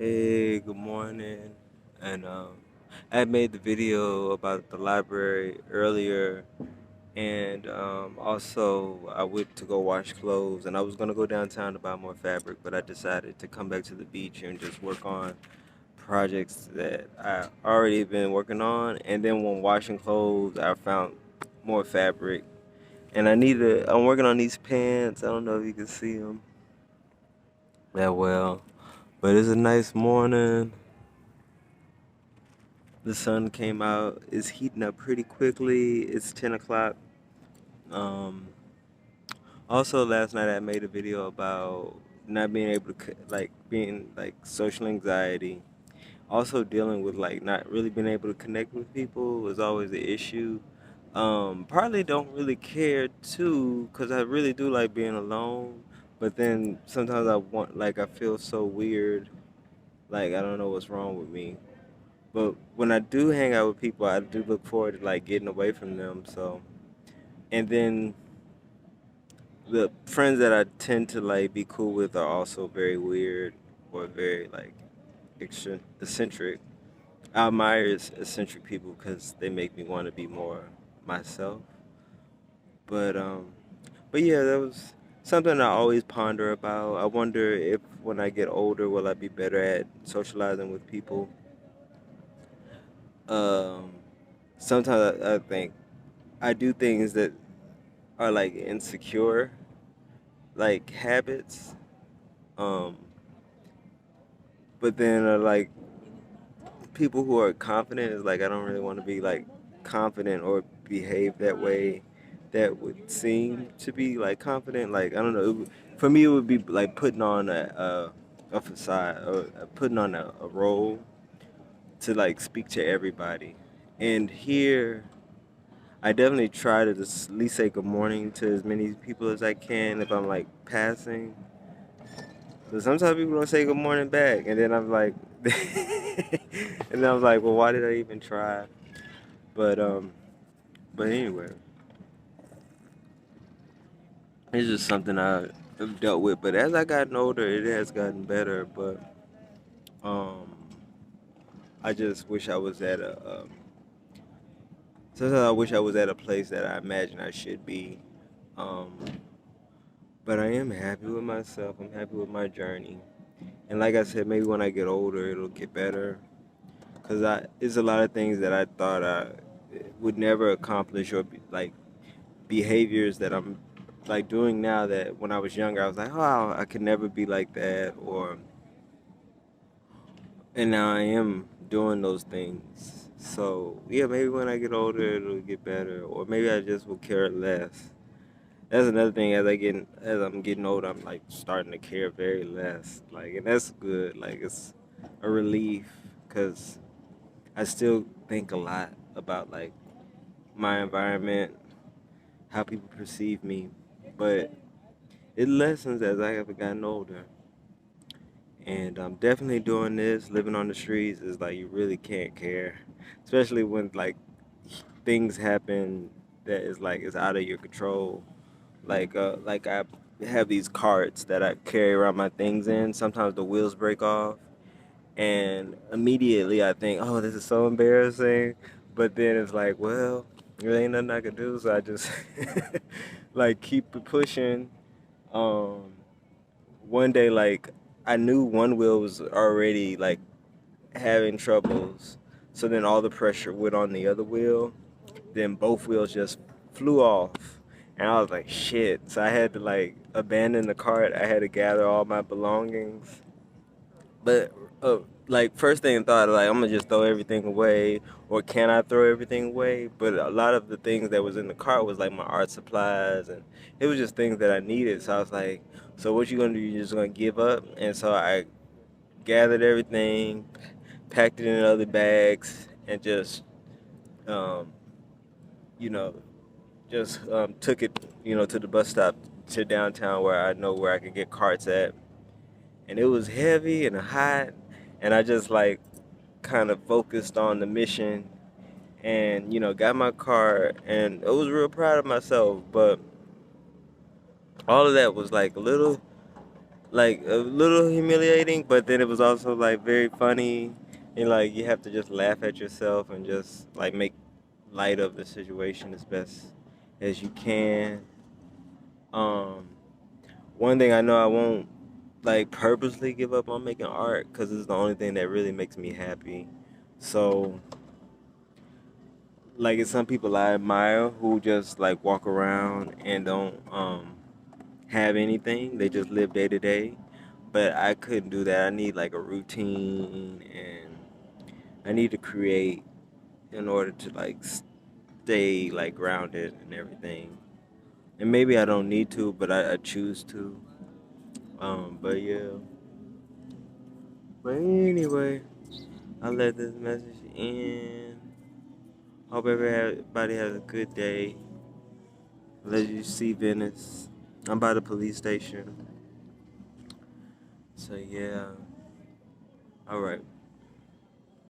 Hey, good morning. And I had made the video about the library earlier, and also I went to go wash clothes, and I was gonna go downtown to buy more fabric, but I decided to come back to the beach and just work on projects that I already been working on. And then when washing clothes, I found more fabric, and I'm working on these pants. I don't know if you can see them that well, but it's a nice morning. The sun came out. It's heating up pretty quickly. It's 10 o'clock. Um, Also, last night I made a video about not being able to, like, being, like, social anxiety. Also, dealing with, like, not really being able to connect with people was always the issue. Partly don't really care, too, because I really do like being alone. But then sometimes I feel so weird. Like, I don't know what's wrong with me. But when I do hang out with people, I do look forward to like getting away from them. So, and then the friends that I tend to like be cool with are also very weird or very like eccentric. I admire eccentric people because they make me want to be more myself. But but yeah, that was something I always ponder about. I wonder if when I get older, will I be better at socializing with people? Um, Sometimes I think I do things that are like insecure like habits, um but then like people who are confident is like I don't really want to be like confident or behave that way that would seem to be like confident. Like I don't know, for me it would be like putting on a facade or putting on a role to like speak to everybody. And here I definitely try to just at least say good morning to as many people as I can if I'm like passing. But sometimes people don't say good morning back, and then I'm like, and then I was like, well, why did I even try? But but anyway, it's just something I've dealt with. But as I gotten older, it has gotten better. But um, I just wish I was at a. Sometimes I wish I was at a place that I imagine I should be. Um, but I am happy with myself. I'm happy with my journey. And like I said, maybe when I get older, it'll get better. Cause it's a lot of things that I thought I would never accomplish or like behaviors that I'm like doing now that when I was younger I was like, oh, I could never be like that, or and now I am doing those things. So yeah, maybe when I get older it'll get better, or maybe I just will care less. That's another thing. As I'm getting older, I'm like starting to care very less. Like, and that's good. Like, it's a relief because I still think a lot about like my environment, how people perceive me, but it lessens as I have gotten older. And I'm definitely doing this. Living on the streets is like you really can't care, especially when like things happen that is like it's out of your control. Like I have these carts that I carry around my things in. Sometimes the wheels break off, and immediately I think, oh, this is so embarrassing. But then it's like, well, there ain't nothing I can do, so I just like keep it pushing. Um, One day, like I knew one wheel was already like having troubles, so then all the pressure went on the other wheel. Then both wheels just flew off, and I was like, shit. So I had to like abandon the cart. I had to gather all my belongings. But like first thing I thought, like I'm gonna just throw everything away, or can I throw everything away? But a lot of the things that was in the cart was like my art supplies, and it was just things that I needed. So I was like, so what you gonna do? You just gonna give up? And so I gathered everything, packed it in other bags, and just um, you know took it to the bus stop to downtown where I know where I could get carts at, and it was heavy and hot, and I just like kind of focused on the mission and got my car, and I was real proud of myself. But all of that was like a little like a little humiliating, but then it was also like very funny, and like you have to just laugh at yourself and just like make light of the situation as best as you can. Um, One thing I know, I won't like purposely give up on making art because it's the only thing that really makes me happy. So like it's some people I admire who just like walk around and don't have anything. They just live day to day. But I couldn't do that. I need like a routine, and I need to create in order to like stay like grounded and everything. And maybe I don't need to, but I choose to. But yeah. But anyway, I'll let this message in. Hope everybody has a good day. Let you see Venice. I'm by the police station. So yeah. All right.